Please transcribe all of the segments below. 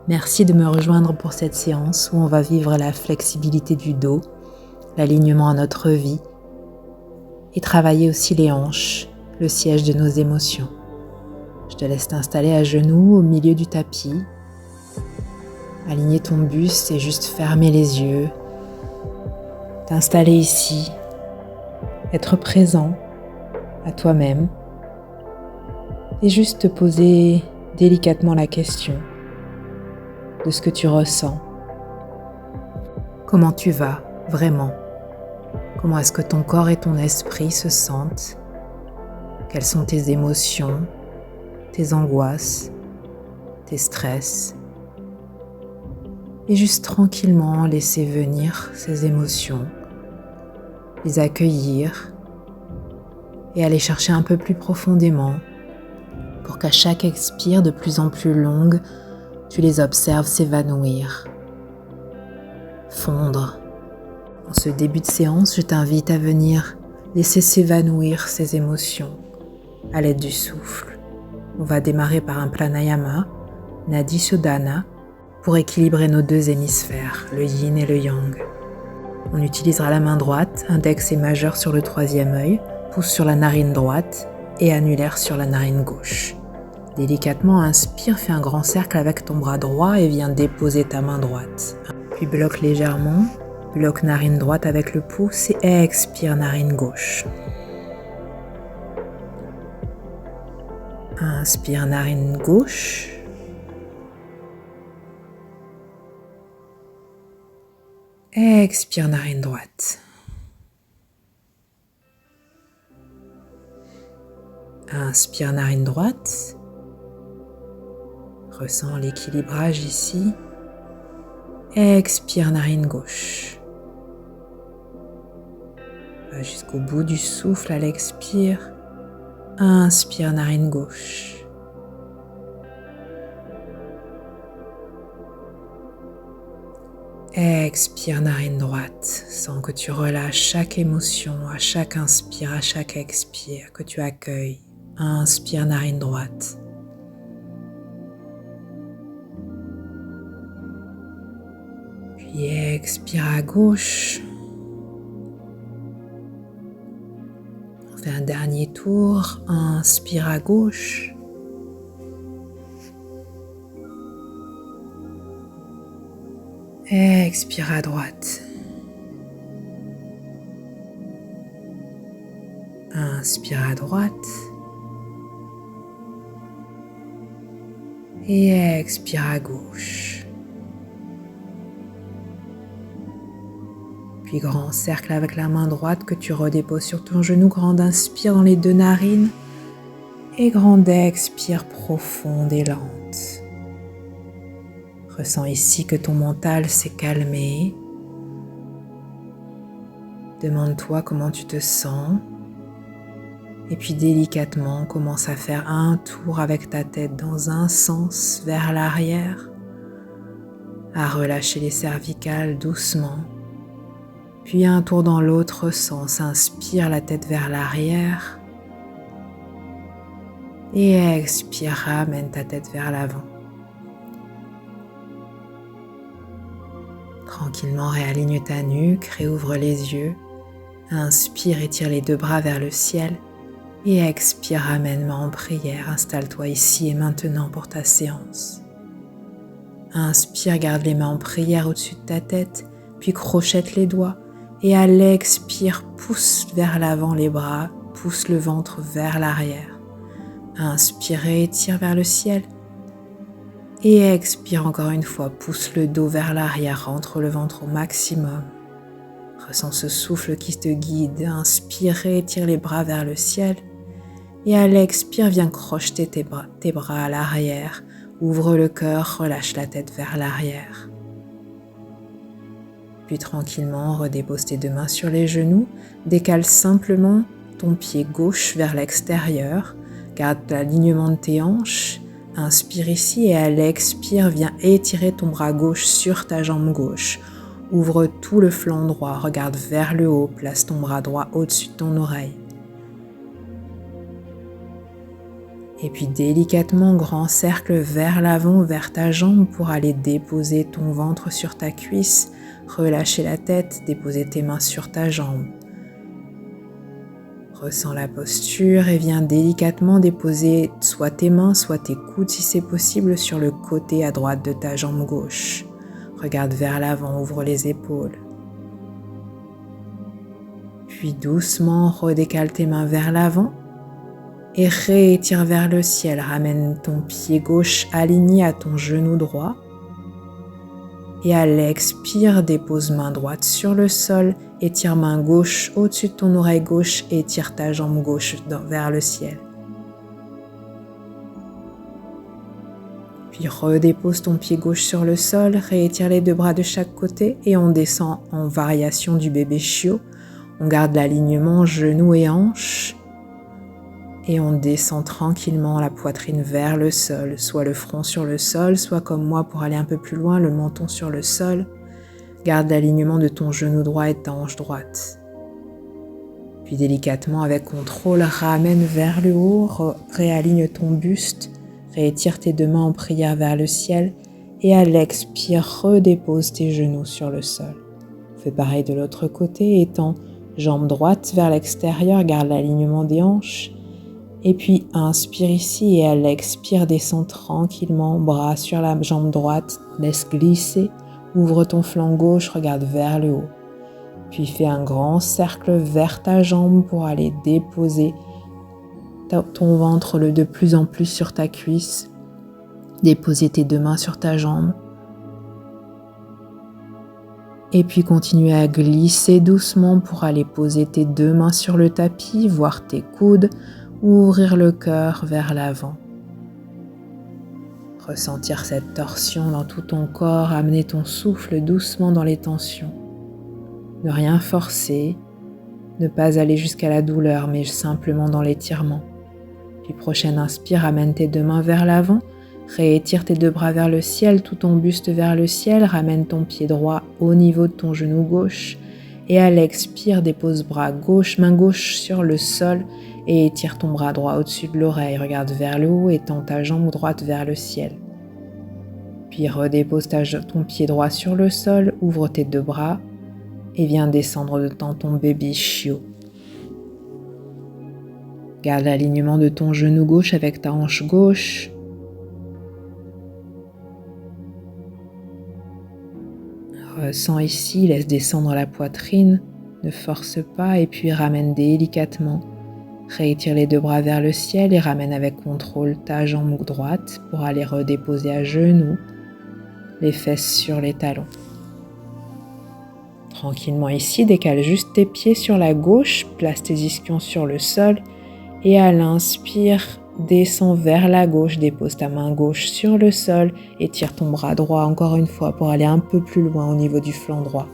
Merci de me rejoindre pour cette séance où on va vivre la flexibilité du dos, l'alignement à notre vie et travailler aussi les hanches, le siège de nos émotions. Je te laisse t'installer à genoux au milieu du tapis, aligner ton buste et juste fermer les yeux, t'installer ici, être présent à toi-même et juste te poser délicatement la question de ce que tu ressens. Comment tu vas vraiment? Comment est-ce que ton corps et ton esprit se sentent? Quelles sont tes émotions, tes angoisses, tes stress? Et juste tranquillement laisser venir ces émotions, les accueillir et aller chercher un peu plus profondément pour qu'à chaque expire de plus en plus longue, tu les observes s'évanouir, fondre. En ce début de séance, je t'invite à venir laisser s'évanouir ces émotions à l'aide du souffle. On va démarrer par un pranayama, Nadi Shodhana, pour équilibrer nos deux hémisphères, le yin et le yang. On utilisera la main droite, index et majeur sur le troisième œil, pouce sur la narine droite et annulaire sur la narine gauche. Délicatement, inspire, fais un grand cercle avec ton bras droit et viens déposer ta main droite. Puis bloque légèrement, bloque narine droite avec le pouce et expire narine gauche. Inspire narine gauche. Expire narine droite. Inspire narine droite. Ressens l'équilibrage ici. Expire narine gauche. Va jusqu'au bout du souffle à l'expire. Inspire narine gauche. Expire narine droite. Sens que tu relâches chaque émotion à chaque inspire, à chaque expire, que tu accueilles. Inspire narine droite. Puis expire à gauche. On fait un dernier tour. Inspire à gauche. Expire à droite. Inspire à droite. Et expire à gauche. Puis grand cercle avec la main droite que tu redéposes sur ton genou. Grande inspire dans les deux narines. Et grande expire profonde et lente. Ressens ici que ton mental s'est calmé. Demande-toi comment tu te sens. Et puis délicatement, commence à faire un tour avec ta tête dans un sens vers l'arrière. À relâcher les cervicales doucement. Puis un tour dans l'autre sens. Inspire la tête vers l'arrière. Et expire, ramène ta tête vers l'avant. Tranquillement, réaligne ta nuque, réouvre les yeux. Inspire, étire les deux bras vers le ciel. Et expire, ramène-moi en prière. Installe-toi ici et maintenant pour ta séance. Inspire, garde les mains en prière au-dessus de ta tête, puis crochette les doigts. Et à l'expire, pousse vers l'avant les bras, pousse le ventre vers l'arrière. Inspire et étire vers le ciel. Et expire encore une fois, pousse le dos vers l'arrière, rentre le ventre au maximum. Ressens ce souffle qui te guide. Inspire et étire les bras vers le ciel. Et à l'expire, viens crocheter tes bras à l'arrière. Ouvre le cœur, relâche la tête vers l'arrière. Puis tranquillement, redépose tes deux mains sur les genoux. Décale simplement ton pied gauche vers l'extérieur. Garde l'alignement de tes hanches. Inspire ici et à l'expire, viens étirer ton bras gauche sur ta jambe gauche. Ouvre tout le flanc droit, regarde vers le haut, place ton bras droit au-dessus de ton oreille. Et puis délicatement, grand cercle vers l'avant, vers ta jambe pour aller déposer ton ventre sur ta cuisse. Relâcher la tête, déposer tes mains sur ta jambe. Ressens la posture et viens délicatement déposer soit tes mains, soit tes coudes si c'est possible sur le côté à droite de ta jambe gauche. Regarde vers l'avant, ouvre les épaules. Puis doucement, redécale tes mains vers l'avant et réétire vers le ciel. Ramène ton pied gauche aligné à ton genou droit. Et à l'expire, dépose main droite sur le sol, étire main gauche au-dessus de ton oreille gauche et étire ta jambe gauche vers le ciel. Puis redépose ton pied gauche sur le sol, réétire les deux bras de chaque côté et on descend en variation du bébé chiot. On garde l'alignement genoux et hanches et on descend tranquillement la poitrine vers le sol, soit le front sur le sol, soit comme moi pour aller un peu plus loin, le menton sur le sol. Garde l'alignement de ton genou droit et de ta hanche droite. Puis délicatement, avec contrôle, ramène vers le haut, réaligne ton buste, réétire tes deux mains en prière vers le ciel et à l'expire, redépose tes genoux sur le sol. Fais pareil de l'autre côté, étends jambe droite vers l'extérieur, garde l'alignement des hanches. Et puis inspire ici et à l'expire, descends tranquillement, bras sur la jambe droite, laisse glisser, ouvre ton flanc gauche, regarde vers le haut. Puis fais un grand cercle vers ta jambe pour aller déposer ton ventre de plus en plus sur ta cuisse. Déposer tes deux mains sur ta jambe. Et puis continue à glisser doucement pour aller poser tes deux mains sur le tapis, voir tes coudes, ouvrir le cœur vers l'avant. Ressentir cette torsion dans tout ton corps, amener ton souffle doucement dans les tensions. Ne rien forcer, ne pas aller jusqu'à la douleur, mais simplement dans l'étirement. Puis prochaine inspire, amène tes deux mains vers l'avant, réétire tes deux bras vers le ciel, tout ton buste vers le ciel, ramène ton pied droit au niveau de ton genou gauche et à l'expire, dépose main gauche sur le sol et étire ton bras droit au-dessus de l'oreille, regarde vers le haut et tends ta jambe droite vers le ciel. Puis redépose ton pied droit sur le sol, ouvre tes deux bras et viens descendre dans ton baby chiot. Garde l'alignement de ton genou gauche avec ta hanche gauche. Ressens ici, laisse descendre la poitrine, ne force pas et puis ramène délicatement. Réétire les deux bras vers le ciel et ramène avec contrôle ta jambe droite pour aller redéposer à genoux, les fesses sur les talons. Tranquillement ici, décale juste tes pieds sur la gauche, place tes ischions sur le sol et à l'inspire, descends vers la gauche, dépose ta main gauche sur le sol et tire ton bras droit encore une fois pour aller un peu plus loin au niveau du flanc droit.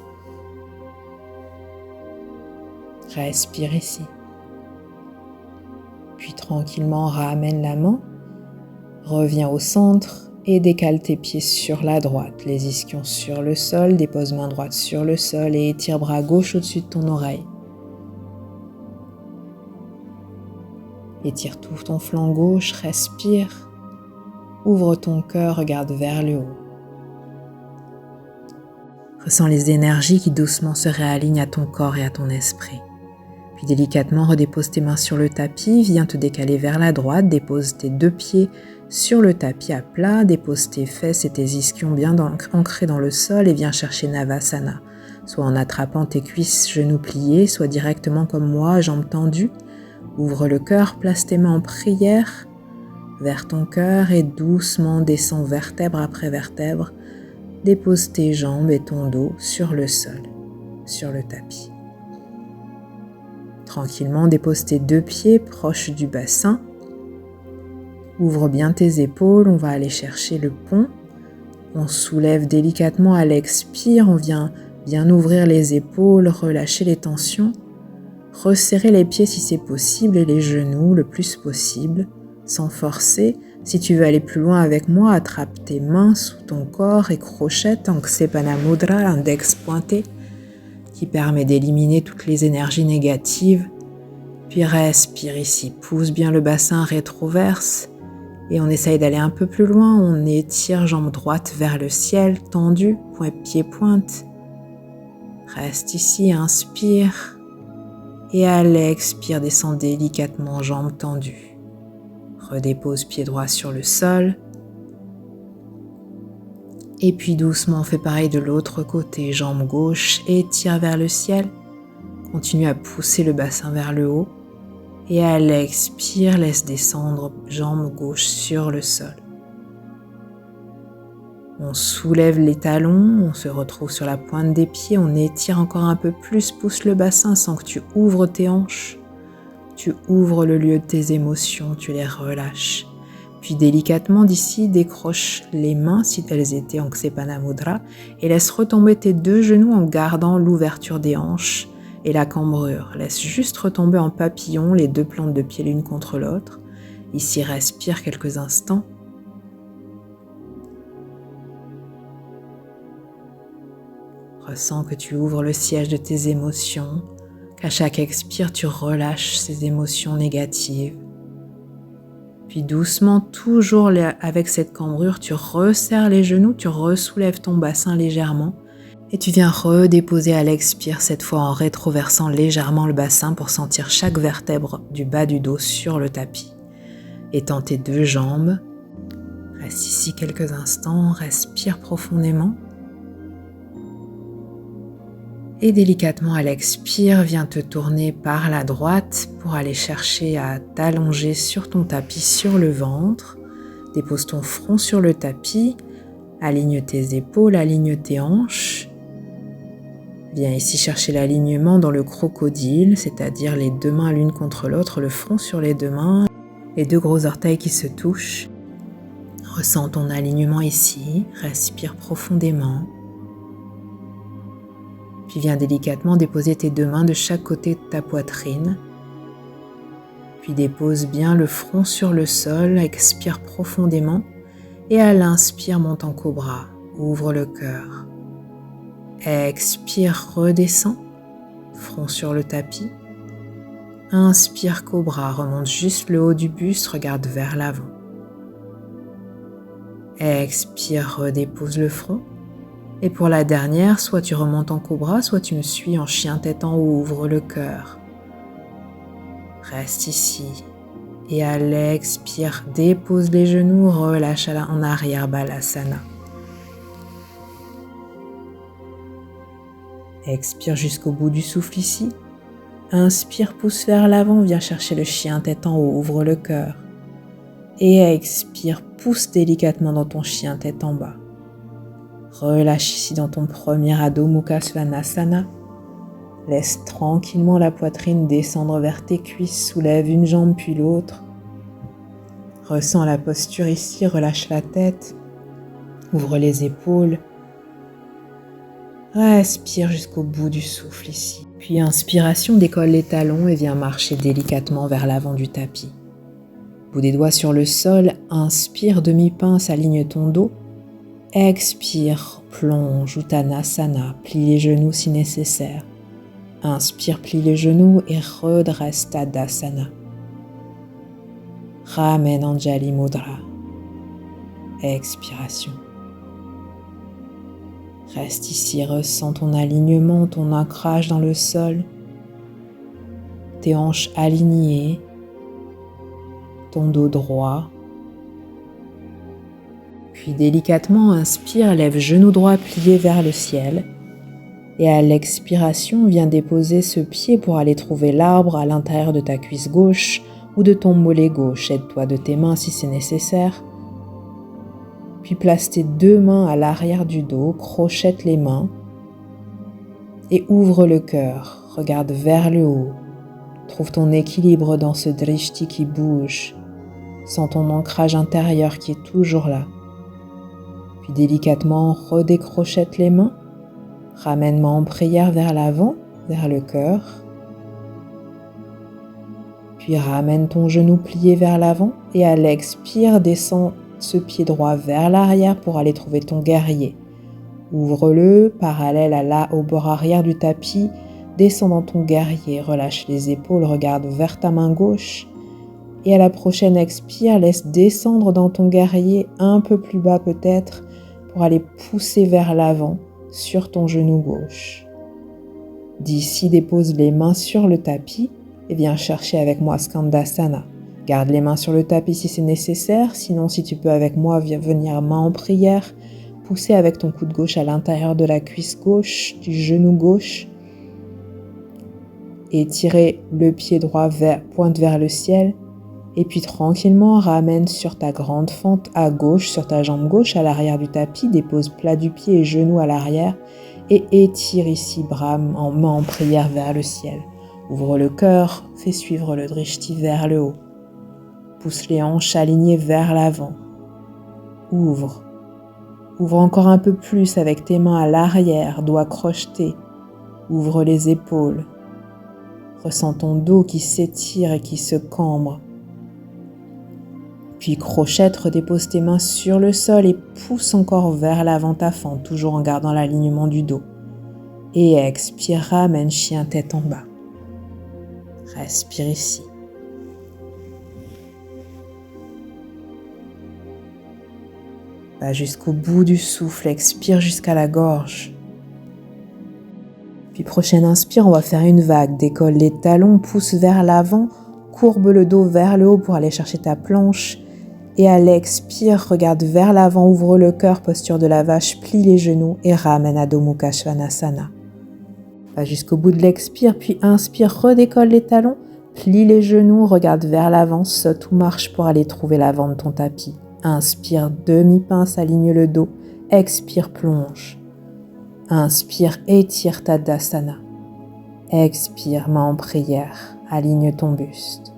Respire ici. Puis tranquillement ramène la main, reviens au centre et décale tes pieds sur la droite, les ischions sur le sol, dépose main droite sur le sol et étire bras gauche au-dessus de ton oreille. Étire tout ton flanc gauche, respire, ouvre ton cœur, regarde vers le haut. Ressens les énergies qui doucement se réalignent à ton corps et à ton esprit. Puis délicatement redépose tes mains sur le tapis, viens te décaler vers la droite, dépose tes deux pieds sur le tapis à plat, dépose tes fesses et tes ischions bien ancrés dans le sol et viens chercher Navasana, soit en attrapant tes cuisses, genoux pliés, soit directement comme moi, jambes tendues. Ouvre le cœur, place tes mains en prière vers ton cœur et doucement descends vertèbre après vertèbre. Dépose tes jambes et ton dos sur le sol, sur le tapis. Tranquillement, dépose tes deux pieds proches du bassin. Ouvre bien tes épaules, on va aller chercher le pont. On soulève délicatement à l'expire, on vient bien ouvrir les épaules, relâcher les tensions. Resserrer les pieds si c'est possible et les genoux le plus possible, sans forcer. Si tu veux aller plus loin avec moi, attrape tes mains sous ton corps et crochette en Ksepana Mudra, l'index pointé, qui permet d'éliminer toutes les énergies négatives. Puis respire ici, pousse bien le bassin rétroverse Et on essaye d'aller un peu plus loin, on étire jambe droite vers le ciel, tendue, pied pointe. Reste ici, inspire. Et à l'expire, descends délicatement, jambes tendues. Redépose pied droit sur le sol. Et puis doucement, fais pareil de l'autre côté, jambe gauche, étire vers le ciel. Continue à pousser le bassin vers le haut. Et à l'expire, laisse descendre jambe gauche sur le sol. On soulève les talons, on se retrouve sur la pointe des pieds, on étire encore un peu plus, pousse le bassin sans que tu ouvres tes hanches. Tu ouvres le lieu de tes émotions, tu les relâches. Puis délicatement d'ici, décroche les mains si elles étaient en Ksepana Mudra et laisse retomber tes deux genoux en gardant l'ouverture des hanches et la cambrure. Laisse juste retomber en papillon les deux plantes de pied l'une contre l'autre. Ici, respire quelques instants. Ressens que tu ouvres le siège de tes émotions, qu'à chaque expire, tu relâches ces émotions négatives. Puis doucement, toujours avec cette cambrure, tu resserres les genoux, tu ressoulèves ton bassin légèrement et tu viens redéposer à l'expire, cette fois en rétroversant légèrement le bassin pour sentir chaque vertèbre du bas du dos sur le tapis. Étends tes deux jambes, reste ici quelques instants, respire profondément. Et délicatement à l'expire, viens te tourner par la droite pour aller chercher à t'allonger sur ton tapis sur le ventre. Dépose ton front sur le tapis, aligne tes épaules, aligne tes hanches. Viens ici chercher l'alignement dans le crocodile, c'est-à-dire les deux mains l'une contre l'autre, le front sur les deux mains, les deux gros orteils qui se touchent. Ressens ton alignement ici, respire profondément. Puis viens délicatement déposer tes deux mains de chaque côté de ta poitrine. Puis dépose bien le front sur le sol, expire profondément et à l'inspire, monte en cobra, ouvre le cœur. Expire, redescends, front sur le tapis. Inspire, cobra, remonte juste le haut du buste, regarde vers l'avant. Expire, redépose le front. Et pour la dernière, soit tu remontes en cobra, soit tu me suis en chien tête en haut, ouvre le cœur. Reste ici. Et à l'expire, dépose les genoux, relâche en arrière, Balasana. Expire jusqu'au bout du souffle ici. Inspire, pousse vers l'avant, viens chercher le chien tête en haut, ouvre le cœur. Et expire, pousse délicatement dans ton chien tête en bas. Relâche ici dans ton premier Adho Mukha Svanasana. Laisse tranquillement la poitrine descendre vers tes cuisses, soulève une jambe puis l'autre. Ressens la posture ici, relâche la tête, ouvre les épaules. Respire jusqu'au bout du souffle ici. Puis inspiration, décolle les talons et viens marcher délicatement vers l'avant du tapis. Bout des doigts sur le sol, inspire, demi-pince, aligne ton dos. Expire, plonge, Uttanasana, plie les genoux si nécessaire. Inspire, plie les genoux et redresse Tadasana. Ramène Anjali Mudra. Expiration. Reste ici, ressens ton alignement, ton ancrage dans le sol. Tes hanches alignées, ton dos droit. Puis délicatement, inspire, lève genou droit plié vers le ciel. Et à l'expiration, viens déposer ce pied pour aller trouver l'arbre à l'intérieur de ta cuisse gauche ou de ton mollet gauche. Aide-toi de tes mains si c'est nécessaire. Puis place tes deux mains à l'arrière du dos, crochette les mains et ouvre le cœur. Regarde vers le haut. Trouve ton équilibre dans ce drishti qui bouge. Sens ton ancrage intérieur qui est toujours là. Puis délicatement, redécrochette les mains. Ramène-moi en prière vers l'avant, vers le cœur. Puis ramène ton genou plié vers l'avant et à l'expire, descends ce pied droit vers l'arrière pour aller trouver ton guerrier. Ouvre-le, parallèle au bord arrière du tapis. Descends dans ton guerrier, relâche les épaules, regarde vers ta main gauche. Et à la prochaine expire, laisse descendre dans ton guerrier un peu plus bas peut-être pour aller pousser vers l'avant sur ton genou gauche. D'ici, dépose les mains sur le tapis et viens chercher avec moi Skandasana. Garde les mains sur le tapis si c'est nécessaire, sinon si tu peux avec moi venir main en prière, pousser avec ton coude gauche à l'intérieur de la cuisse gauche, du genou gauche et tirer le pied droit pointe vers le ciel. Et puis tranquillement, ramène sur ta grande fente à gauche, sur ta jambe gauche à l'arrière du tapis, dépose plat du pied et genou à l'arrière et étire ici bras en main en prière vers le ciel. Ouvre le cœur, fais suivre le drishti vers le haut. Pousse les hanches alignées vers l'avant. Ouvre. Ouvre encore un peu plus avec tes mains à l'arrière, doigts crochetés. Ouvre les épaules. Ressens ton dos qui s'étire et qui se cambre. Puis crochette, redépose tes mains sur le sol et pousse encore vers l'avant ta fente, toujours en gardant l'alignement du dos. Et expire, ramène chien tête en bas. Respire ici. Va jusqu'au bout du souffle, expire jusqu'à la gorge. Puis prochaine inspire, on va faire une vague. Décolle les talons, pousse vers l'avant, courbe le dos vers le haut pour aller chercher ta planche. Et à l'expire, regarde vers l'avant, ouvre le cœur, posture de la vache, plie les genoux et ramène Adho Mukha Svanasana. Va jusqu'au bout de l'expire, puis inspire, redécolle les talons, plie les genoux, regarde vers l'avant, saute ou marche pour aller trouver l'avant de ton tapis. Inspire, demi-pince, aligne le dos, expire, plonge. Inspire, étire Tadasana. Expire, main en prière, aligne ton buste.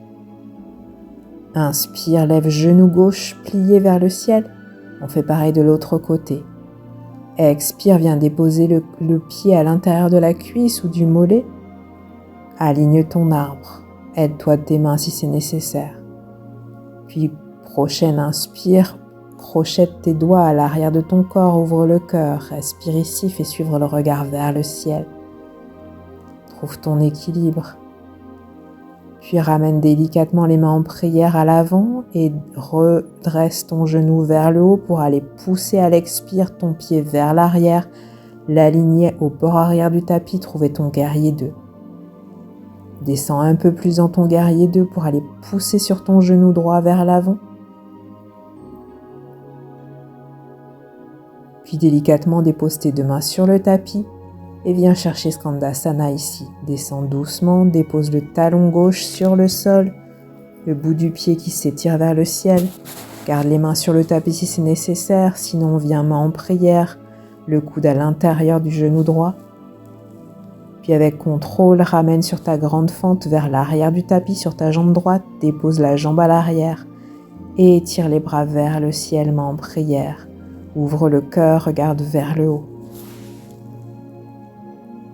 Inspire, lève genou gauche plié vers le ciel. On fait pareil de l'autre côté. Expire, viens déposer le pied à l'intérieur de la cuisse ou du mollet. Aligne ton arbre. Aide-toi de tes mains si c'est nécessaire. Puis, prochaine inspire, crochette tes doigts à l'arrière de ton corps, ouvre le cœur. Respire ici, fais suivre le regard vers le ciel. Trouve ton équilibre. Puis ramène délicatement les mains en prière à l'avant et redresse ton genou vers le haut pour aller pousser à l'expire ton pied vers l'arrière, l'aligner au bord arrière du tapis, trouver ton guerrier 2. Descends un peu plus dans ton guerrier 2 pour aller pousser sur ton genou droit vers l'avant. Puis délicatement dépose tes deux mains sur le tapis. Et viens chercher Skandasana ici. Descends doucement, dépose le talon gauche sur le sol, le bout du pied qui s'étire vers le ciel. Garde les mains sur le tapis si c'est nécessaire, sinon viens main en prière, le coude à l'intérieur du genou droit. Puis avec contrôle, ramène sur ta grande fente vers l'arrière du tapis sur ta jambe droite, dépose la jambe à l'arrière et étire les bras vers le ciel, main en prière. Ouvre le cœur, regarde vers le haut.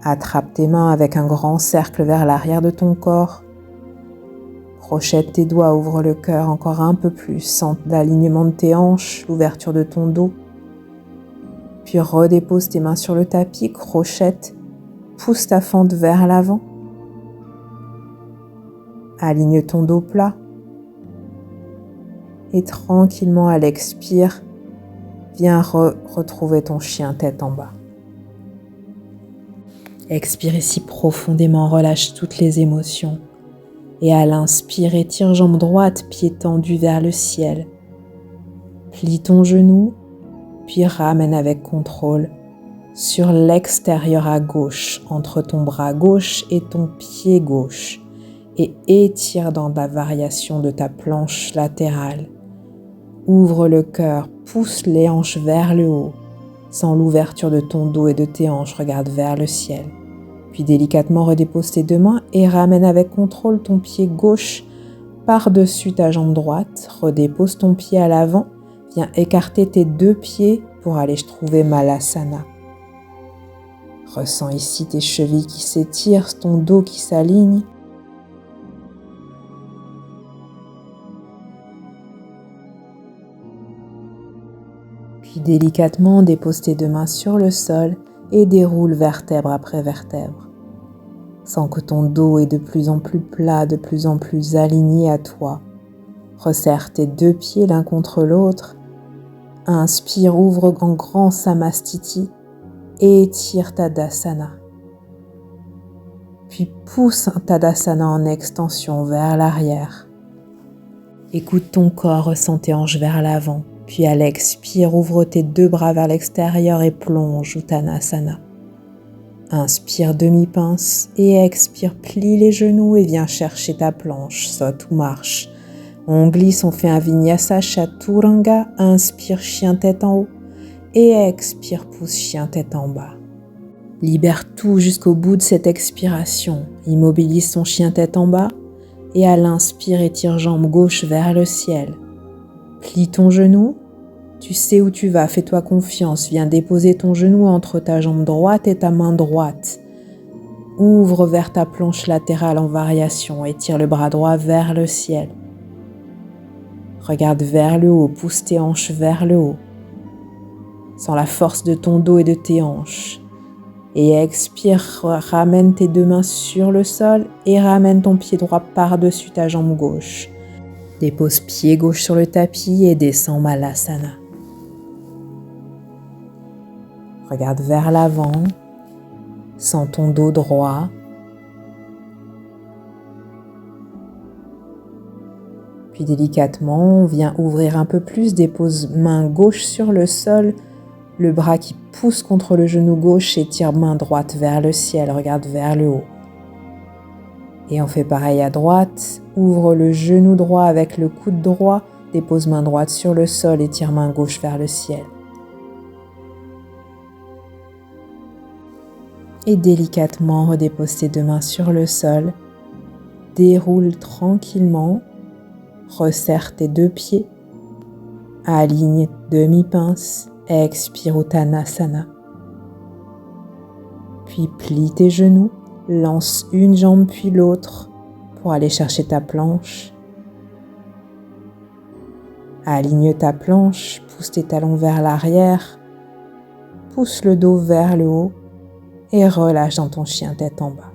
Attrape tes mains avec un grand cercle vers l'arrière de ton corps. Crochette tes doigts, ouvre le cœur encore un peu plus. Sens l'alignement de tes hanches, l'ouverture de ton dos. Puis redépose tes mains sur le tapis, crochette, pousse ta fente vers l'avant. Aligne ton dos plat. Et tranquillement à l'expire, viens retrouver ton chien tête en bas. Expire ici profondément, relâche toutes les émotions. Et à l'inspire, étire jambe droite, pied tendu vers le ciel. Plie ton genou, puis ramène avec contrôle sur l'extérieur à gauche, entre ton bras gauche et ton pied gauche. Et étire dans la variation de ta planche latérale. Ouvre le cœur, pousse les hanches vers le haut. Sans l'ouverture de ton dos et de tes hanches, regarde vers le ciel. Puis délicatement redépose tes deux mains et ramène avec contrôle ton pied gauche par-dessus ta jambe droite. Redépose ton pied à l'avant. Viens écarter tes deux pieds pour aller trouver Malasana. Ressens ici tes chevilles qui s'étirent, ton dos qui s'aligne. Puis délicatement, dépose tes deux mains sur le sol et déroule vertèbre après vertèbre. Sens que ton dos est de plus en plus plat, de plus en plus aligné à toi. Resserre tes deux pieds l'un contre l'autre. Inspire, ouvre en grand Samastiti et étire Tadasana. Puis pousse Tadasana en extension vers l'arrière. Écoute ton corps, ressens tes hanches vers l'avant. Puis à l'expire, ouvre tes deux bras vers l'extérieur et plonge Uttanasana. Inspire demi-pince et expire, plie les genoux et viens chercher ta planche, saute ou marche. On glisse, on fait un Vinyasa Chaturanga, inspire chien tête en haut et expire pousse chien tête en bas. Libère tout jusqu'au bout de cette expiration, immobilise ton chien tête en bas et à l'inspire étire jambe gauche vers le ciel. Plie ton genou, tu sais où tu vas, fais-toi confiance, viens déposer ton genou entre ta jambe droite et ta main droite. Ouvre vers ta planche latérale en variation, étire le bras droit vers le ciel. Regarde vers le haut, pousse tes hanches vers le haut. Sens la force de ton dos et de tes hanches. Et expire, ramène tes deux mains sur le sol et ramène ton pied droit par-dessus ta jambe gauche. Dépose pied gauche sur le tapis et descends Malasana. Regarde vers l'avant, sens ton dos droit. Puis délicatement, viens ouvrir un peu plus, dépose main gauche sur le sol, le bras qui pousse contre le genou gauche et tire main droite vers le ciel, regarde vers le haut. Et on fait pareil à droite, ouvre le genou droit avec le coude droit, dépose main droite sur le sol et tire main gauche vers le ciel. Et délicatement redépose tes deux mains sur le sol, déroule tranquillement, resserre tes deux pieds, aligne demi-pince, expire Uttanasana. Puis plie tes genoux, lance une jambe puis l'autre pour aller chercher ta planche. Aligne ta planche, pousse tes talons vers l'arrière, pousse le dos vers le haut et relâche dans ton chien tête en bas.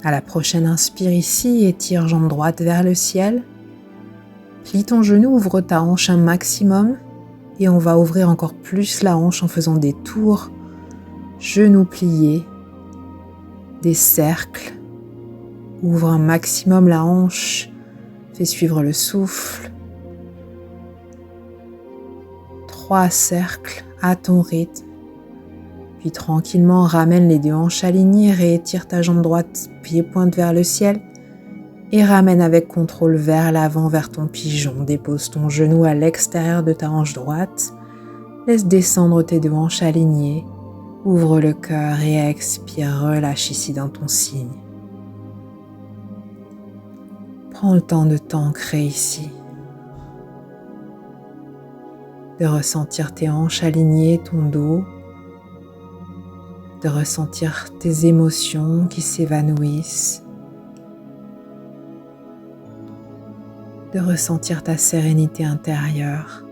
À la prochaine inspire ici, étire jambe droite vers le ciel. Plie ton genou, ouvre ta hanche un maximum et on va ouvrir encore plus la hanche en faisant des tours, genoux pliés, des cercles. Ouvre un maximum la hanche, fais suivre le souffle. 3 cercles à ton rythme. Puis tranquillement, ramène les deux hanches alignées, réétire ta jambe droite, pied pointe vers le ciel et ramène avec contrôle vers l'avant, vers ton pigeon. Dépose ton genou à l'extérieur de ta hanche droite, laisse descendre tes deux hanches alignées, ouvre le cœur et expire, relâche ici dans ton signe. Prends le temps de t'ancrer ici, de ressentir tes hanches alignées, ton dos, de ressentir tes émotions qui s'évanouissent, de ressentir ta sérénité intérieure,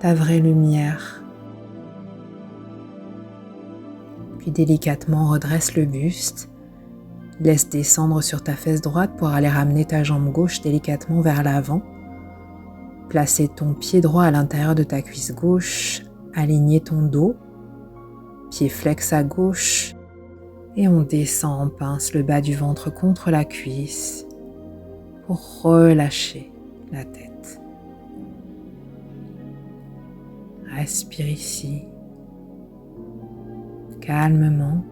ta vraie lumière. Puis délicatement redresse le buste, laisse descendre sur ta fesse droite pour aller ramener ta jambe gauche délicatement vers l'avant. Placer ton pied droit à l'intérieur de ta cuisse gauche, aligner ton dos, pied flex à gauche et on descend en pince le bas du ventre contre la cuisse pour relâcher la tête. Respire ici, calmement,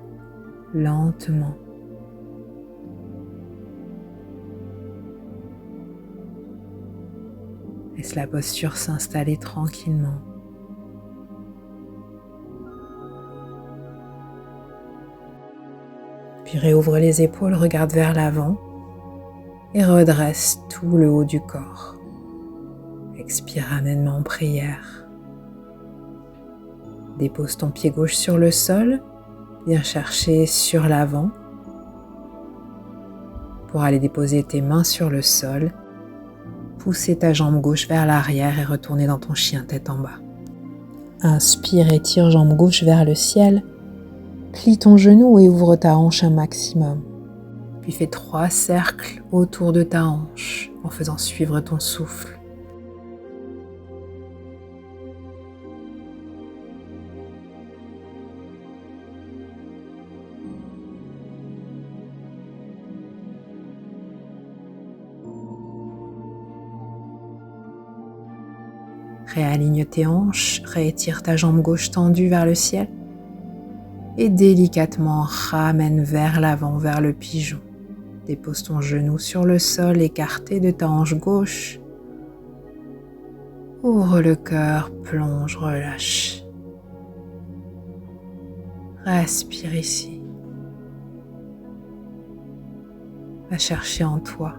lentement. Laisse la posture s'installer tranquillement. Puis réouvre les épaules, regarde vers l'avant et redresse tout le haut du corps. Expire, ramène-moi en prière. Dépose ton pied gauche sur le sol, viens chercher sur l'avant pour aller déposer tes mains sur le sol, pousser ta jambe gauche vers l'arrière et retourner dans ton chien tête en bas. Inspire, étire jambe gauche vers le ciel. Plie ton genou et ouvre ta hanche un maximum. Puis fais 3 cercles autour de ta hanche en faisant suivre ton souffle. Réaligne tes hanches, réétire ta jambe gauche tendue vers le ciel et délicatement ramène vers l'avant, vers le pigeon. Dépose ton genou sur le sol écarté de ta hanche gauche. Ouvre le cœur, plonge, relâche. Respire ici. Va chercher en toi.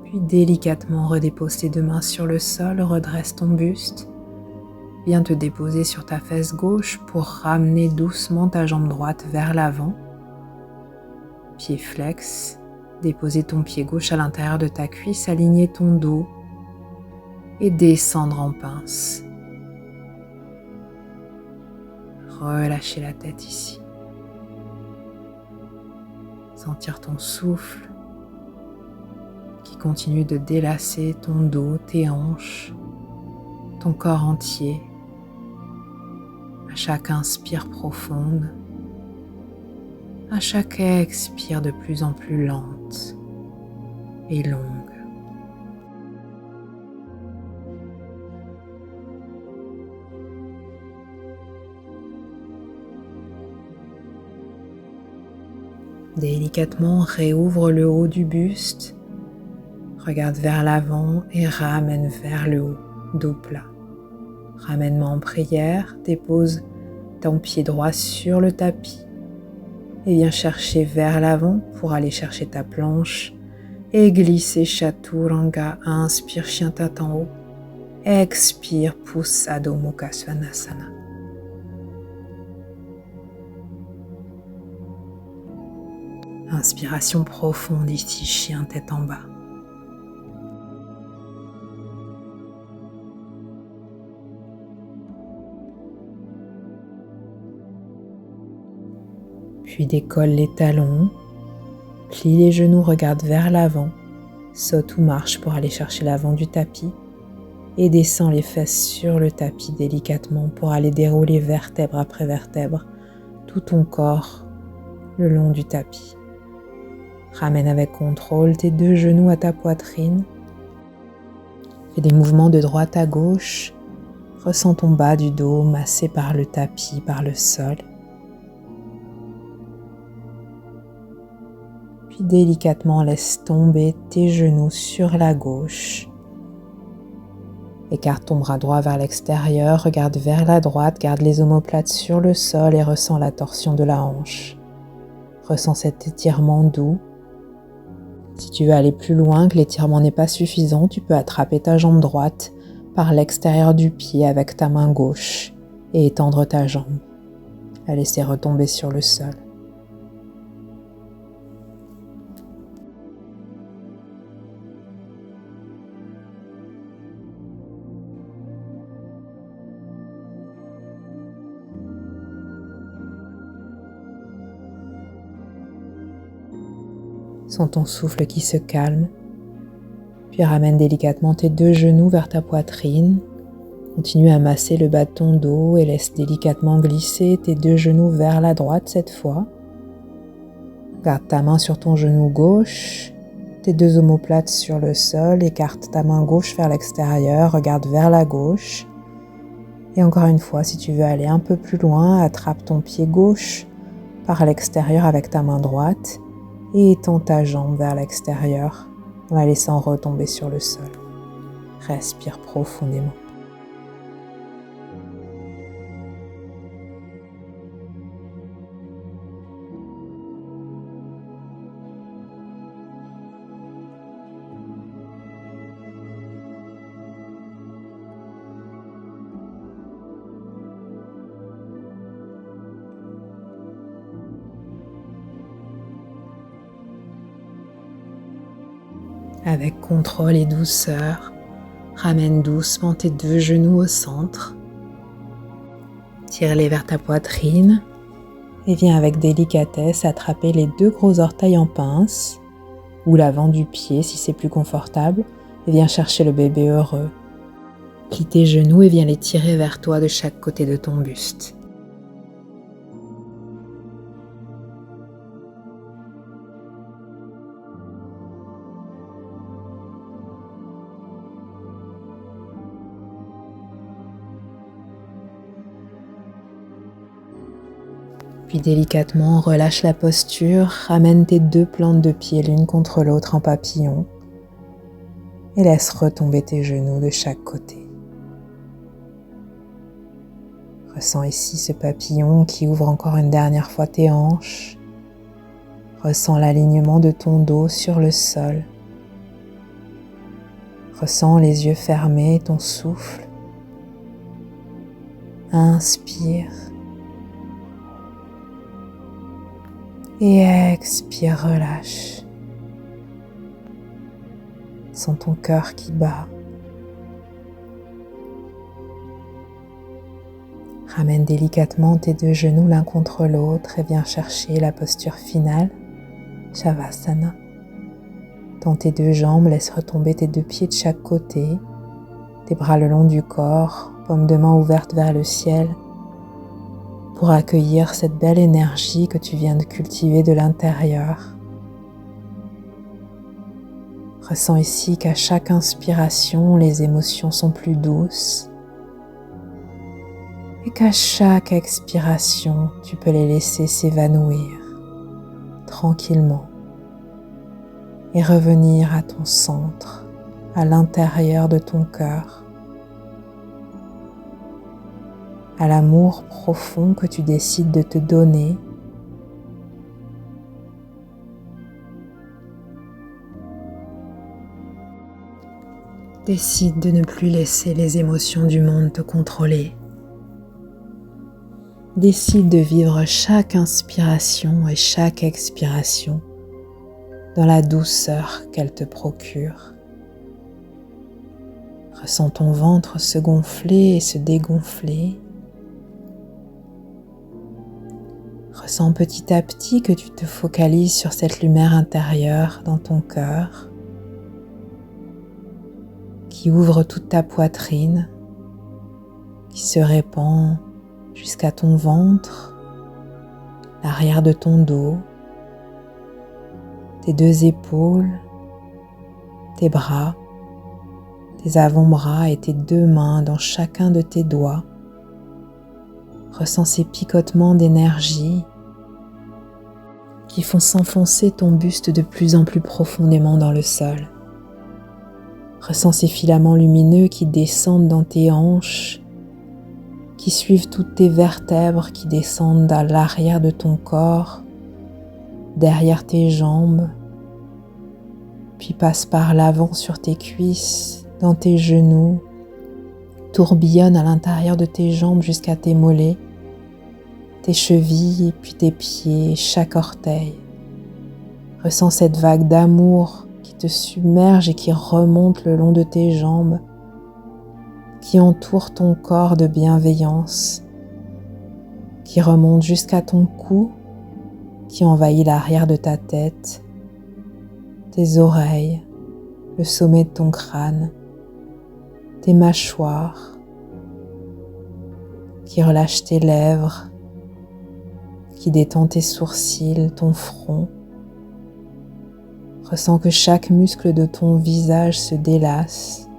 Puis délicatement redépose tes 2 mains sur le sol, redresse ton buste. Viens te déposer sur ta fesse gauche pour ramener doucement ta jambe droite vers l'avant. Pied flex, déposer ton pied gauche à l'intérieur de ta cuisse, aligner ton dos et descendre en pince. Relâcher la tête ici. Sentir ton souffle qui continue de délasser ton dos, tes hanches, ton corps entier. À chaque inspire profonde, à chaque expire de plus en plus lente et longue. Délicatement, réouvre le haut du buste. Regarde vers l'avant et ramène vers le haut, dos plat. Ramène-moi en prière, dépose ton pied droit sur le tapis et viens chercher vers l'avant pour aller chercher ta planche et glisser Chaturanga. Inspire, chien tête en haut. Expire, pousse Adho Mukha Svanasana. Inspiration profonde ici, chien tête en bas. Puis décolle les talons, plie les genoux, regarde vers l'avant, saute ou marche pour aller chercher l'avant du tapis et descends les fesses sur le tapis délicatement pour aller dérouler vertèbre après vertèbre tout ton corps le long du tapis. Ramène avec contrôle tes 2 genoux à ta poitrine. Fais des mouvements de droite à gauche. Ressens ton bas du dos massé par le tapis, par le sol. Puis délicatement laisse tomber tes genoux sur la gauche. Écarte ton bras droit vers l'extérieur, regarde vers la droite, garde les omoplates sur le sol et ressens la torsion de la hanche. Ressens cet étirement doux. Si tu veux aller plus loin, que l'étirement n'est pas suffisant, tu peux attraper ta jambe droite par l'extérieur du pied avec ta main gauche et étendre ta jambe. La laisser retomber sur le sol. Sens ton souffle qui se calme, puis ramène délicatement tes 2 genoux vers ta poitrine. Continue à masser le bas de ton dos et laisse délicatement glisser tes 2 genoux vers la droite cette fois. Garde ta main sur ton genou gauche, tes 2 omoplates sur le sol, écarte ta main gauche vers l'extérieur, regarde vers la gauche Et encore une fois, si tu veux aller un peu plus loin, attrape ton pied gauche par l'extérieur avec ta main droite et étends ta jambe vers l'extérieur en la laissant retomber sur le sol. Respire profondément. Avec contrôle et douceur, ramène doucement tes 2 genoux au centre. Tire-les vers ta poitrine et viens avec délicatesse attraper les 2 gros orteils en pince ou l'avant du pied si c'est plus confortable et viens chercher le bébé heureux. Plie tes genoux et viens les tirer vers toi de chaque côté de ton buste. Puis délicatement, relâche la posture, ramène tes 2 plantes de pied l'une contre l'autre en papillon et laisse retomber tes genoux de chaque côté. Ressens ici ce papillon qui ouvre encore une dernière fois tes hanches. Ressens l'alignement de ton dos sur le sol. Ressens les yeux fermés, ton souffle. Inspire. Et expire, relâche. Sens ton cœur qui bat. Ramène délicatement tes 2 genoux l'un contre l'autre et viens chercher la posture finale, Shavasana. Tends tes 2 jambes, laisse retomber tes 2 pieds de chaque côté, tes bras le long du corps, paumes de main ouvertes vers le ciel, pour accueillir cette belle énergie que tu viens de cultiver de l'intérieur. Ressens ici qu'à chaque inspiration, les émotions sont plus douces et qu'à chaque expiration, tu peux les laisser s'évanouir tranquillement et revenir à ton centre, à l'intérieur de ton cœur, à l'amour profond que tu décides de te donner. Décide de ne plus laisser les émotions du monde te contrôler. Décide de vivre chaque inspiration et chaque expiration dans la douceur qu'elle te procure. Ressens ton ventre se gonfler et se dégonfler. Ressens petit à petit que tu te focalises sur cette lumière intérieure dans ton cœur qui ouvre toute ta poitrine, qui se répand jusqu'à ton ventre, l'arrière de ton dos, tes 2 épaules, tes bras, tes avant-bras et tes 2 mains dans chacun de tes doigts. Ressens ces picotements d'énergie qui font s'enfoncer ton buste de plus en plus profondément dans le sol. Ressens ces filaments lumineux qui descendent dans tes hanches, qui suivent toutes tes vertèbres, qui descendent à l'arrière de ton corps, derrière tes jambes, puis passent par l'avant sur tes cuisses, dans tes genoux, tourbillonnent à l'intérieur de tes jambes jusqu'à tes mollets, tes chevilles, puis tes pieds, chaque orteil. Ressens cette vague d'amour qui te submerge et qui remonte le long de tes jambes, qui entoure ton corps de bienveillance, qui remonte jusqu'à ton cou, qui envahit l'arrière de ta tête, tes oreilles, le sommet de ton crâne, tes mâchoires, qui relâche tes lèvres, qui détend tes sourcils, ton front. Ressens que chaque muscle de ton visage se délasse.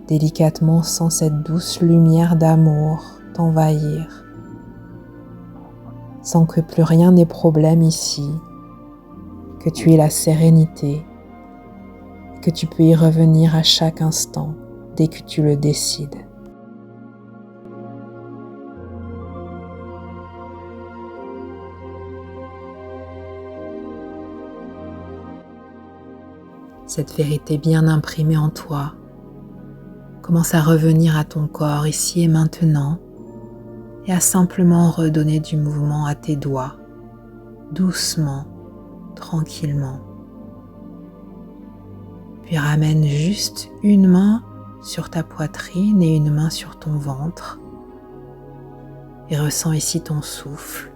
Délicatement, sens cette douce lumière d'amour t'envahir. Sens que plus rien n'est problème ici, que tu es la sérénité, que tu peux y revenir à chaque instant dès que tu le décides. Cette vérité bien imprimée en toi commence à revenir à ton corps ici et maintenant et à simplement redonner du mouvement à tes doigts, doucement, tranquillement. Puis ramène juste une main sur ta poitrine et une main sur ton ventre et ressens ici ton souffle.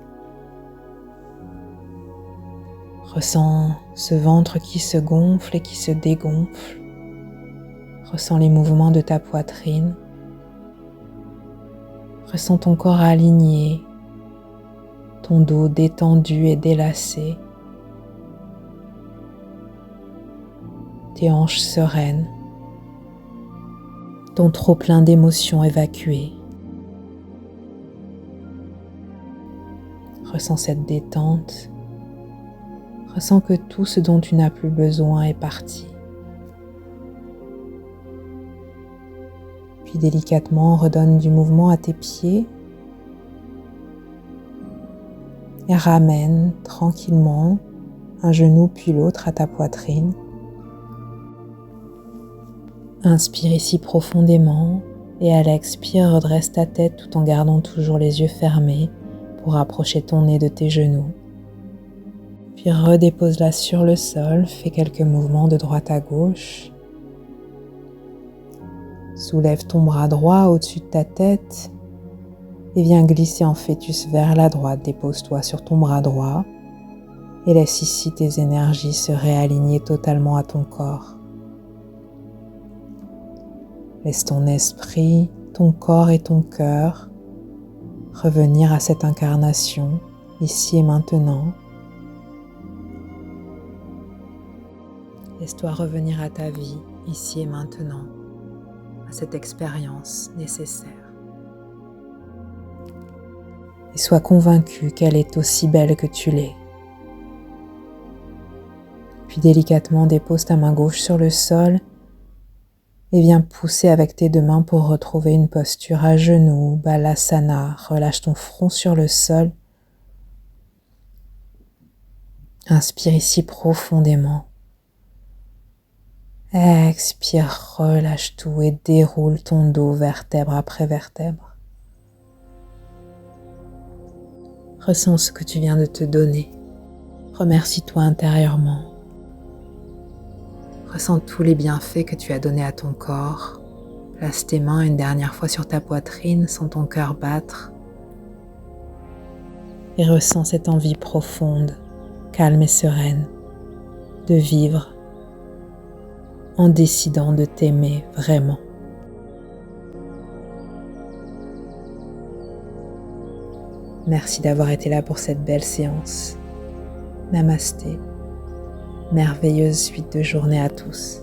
Ressens ce ventre qui se gonfle et qui se dégonfle. Ressens les mouvements de ta poitrine. Ressens ton corps aligné, ton dos détendu et délacé, tes hanches sereines, ton trop-plein d'émotions évacué. Ressens cette détente. Ressens que tout ce dont tu n'as plus besoin est parti. Puis délicatement, redonne du mouvement à tes pieds et ramène tranquillement un genou puis l'autre à ta poitrine. Inspire ici profondément et à l'expire, redresse ta tête tout en gardant toujours les yeux fermés pour rapprocher ton nez de tes genoux. Puis redépose-la sur le sol, fais quelques mouvements de droite à gauche. Soulève ton bras droit au-dessus de ta tête et viens glisser en fœtus vers la droite. Dépose-toi sur ton bras droit et laisse ici tes énergies se réaligner totalement à ton corps. Laisse ton esprit, ton corps et ton cœur revenir à cette incarnation ici et maintenant. Laisse-toi revenir à ta vie ici et maintenant, à cette expérience nécessaire. Et sois convaincu qu'elle est aussi belle que tu l'es. Puis délicatement dépose ta main gauche sur le sol et viens pousser avec tes deux mains pour retrouver une posture à genoux, Balasana. Relâche ton front sur le sol. Inspire ici profondément. Expire, relâche tout et déroule ton dos vertèbre après vertèbre. Ressens ce que tu viens de te donner. Remercie-toi intérieurement. Ressens tous les bienfaits que tu as donnés à ton corps. Place tes mains une dernière fois sur ta poitrine, sens ton cœur battre. Et ressens cette envie profonde, calme et sereine, de vivre en décidant de t'aimer vraiment. Merci d'avoir été là pour cette belle séance. Namasté. Merveilleuse suite de journée à tous.